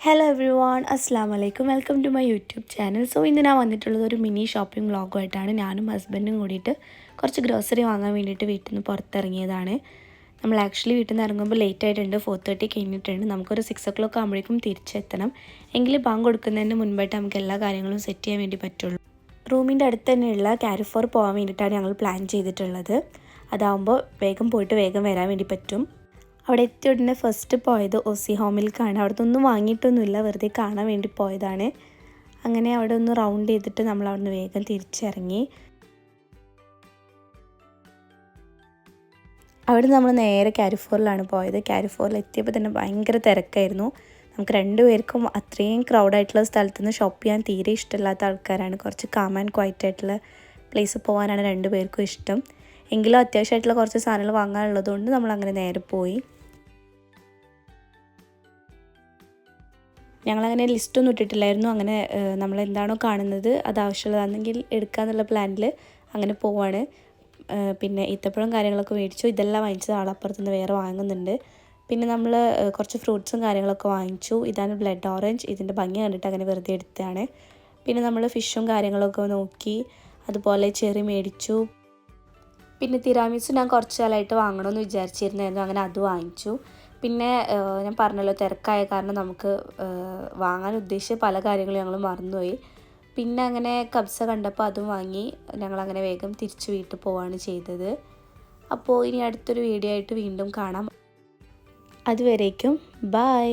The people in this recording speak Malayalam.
ഹലോ എവ്രി വൺ അസ്സാം വലൈക്കും welcome to my YouTube channel. So ഇന്ന് ഞാൻ വന്നിട്ടുള്ളത് ഒരു മിനി ഷോപ്പിംഗ് വ്ളോഗുമായിട്ടാണ്. ഞാനും ഹസ്ബൻഡും കൂടിയിട്ട് കുറച്ച് ഗ്രോസറി വാങ്ങാൻ വേണ്ടിയിട്ട് വീട്ടിൽ നിന്ന് പുറത്തിറങ്ങിയതാണ്. നമ്മൾ ആക്ച്വലി വീട്ടിൽ നിന്ന് ഇറങ്ങുമ്പോൾ ലേറ്റ് ആയിട്ടുണ്ട്, 4:30 കഴിഞ്ഞിട്ടുണ്ട്. നമുക്കൊരു 6 o'clock ആകുമ്പോഴേക്കും തിരിച്ചെത്തണം. എങ്കിൽ ബാങ്ക് കൊടുക്കുന്നതിന് മുൻപായിട്ട് നമുക്ക് എല്ലാ കാര്യങ്ങളും സെറ്റ് ചെയ്യാൻ വേണ്ടി പറ്റുള്ളൂ. റൂമിൻ്റെ അടുത്ത് തന്നെയുള്ള കാരിഫോർ പോകാൻ വേണ്ടിയിട്ടാണ് ഞങ്ങൾ പ്ലാൻ ചെയ്തിട്ടുള്ളത്. അതാകുമ്പോൾ വേഗം പോയിട്ട് വേഗം വരാൻ വേണ്ടി പറ്റും. അവിടെ എത്തിയ ഉടനെ ഫസ്റ്റ് പോയത് ഒസി ഹോമിലേക്കാണ്. അവിടുത്തെ ഒന്നും വാങ്ങിയിട്ടൊന്നുമില്ല, വെറുതെ കാണാൻ വേണ്ടി പോയതാണ്. അങ്ങനെ അവിടെ ഒന്ന് റൗണ്ട് ചെയ്തിട്ട് നമ്മൾ അവിടെ നിന്ന് വേഗം തിരിച്ചിറങ്ങി. അവിടെ നമ്മൾ നേരെ കാരിഫോറിലാണ് പോയത്. കാരിഫോറിൽ എത്തിയപ്പോൾ തന്നെ ഭയങ്കര തിരക്കായിരുന്നു. നമുക്ക് രണ്ടുപേർക്കും അത്രയും ക്രൗഡായിട്ടുള്ള സ്ഥലത്ത് നിന്ന് ഷോപ്പ് ചെയ്യാൻ തീരെ ഇഷ്ടമില്ലാത്ത ആൾക്കാരാണ്. കുറച്ച് കാം ആൻഡ് ക്വയറ്റ് ആയിട്ടുള്ള പ്ലേസ് പോകാനാണ് രണ്ടുപേർക്കും ഇഷ്ടം. എങ്കിലും അത്യാവശ്യമായിട്ടുള്ള കുറച്ച് സാധനങ്ങൾ വാങ്ങാനുള്ളതുകൊണ്ട് നമ്മളങ്ങനെ നേരെ പോയി. ഞങ്ങളങ്ങനെ ലിസ്റ്റൊന്നും ഇട്ടിട്ടില്ലായിരുന്നു. അങ്ങനെ നമ്മളെന്താണോ കാണുന്നത് അത് ആവശ്യമുള്ളതാണെങ്കിൽ എടുക്കാമെന്നുള്ള പ്ലാനിൽ അങ്ങനെ പോവാണ്. പിന്നെ ഈത്തപ്പഴം കാര്യങ്ങളൊക്കെ മേടിച്ചു. ഇതെല്ലാം വാങ്ങിച്ചത് ആളപ്പുറത്തുനിന്ന് വേറെ വാങ്ങുന്നുണ്ട്. പിന്നെ നമ്മൾ കുറച്ച് ഫ്രൂട്ട്സും കാര്യങ്ങളൊക്കെ വാങ്ങിച്ചു. ഇതാണ് ബ്ലഡ് ഓറഞ്ച്. ഇതിൻ്റെ ഭംഗി കണ്ടിട്ട് അങ്ങനെ വെറുതെ എടുത്തതാണ്. പിന്നെ നമ്മൾ ഫിഷും കാര്യങ്ങളൊക്കെ നോക്കി. അതുപോലെ ചെറി മേടിച്ചു. പിന്നെ തിരാമിസു ഞാൻ കുറച്ച് കാലമായിട്ട് വാങ്ങണമെന്ന് വിചാരിച്ചിരുന്നായിരുന്നു. അങ്ങനെ അത് വാങ്ങിച്ചു. പിന്നെ ഞാൻ പറഞ്ഞല്ലോ, തിരക്കായ കാരണം നമുക്ക് വാങ്ങാൻ ഉദ്ദേശിച്ച പല കാര്യങ്ങളും ഞങ്ങൾ മറന്നുപോയി. പിന്നെ അങ്ങനെ കബ്സ കണ്ടപ്പോൾ അതും വാങ്ങി ഞങ്ങളങ്ങനെ വേഗം തിരിച്ച് വീട്ടിൽ പോവുകയാണ് ചെയ്തത്. അപ്പോൾ ഇനി അടുത്തൊരു വീഡിയോ ആയിട്ട് വീണ്ടും കാണാം. അതുവരേക്കും ബൈ.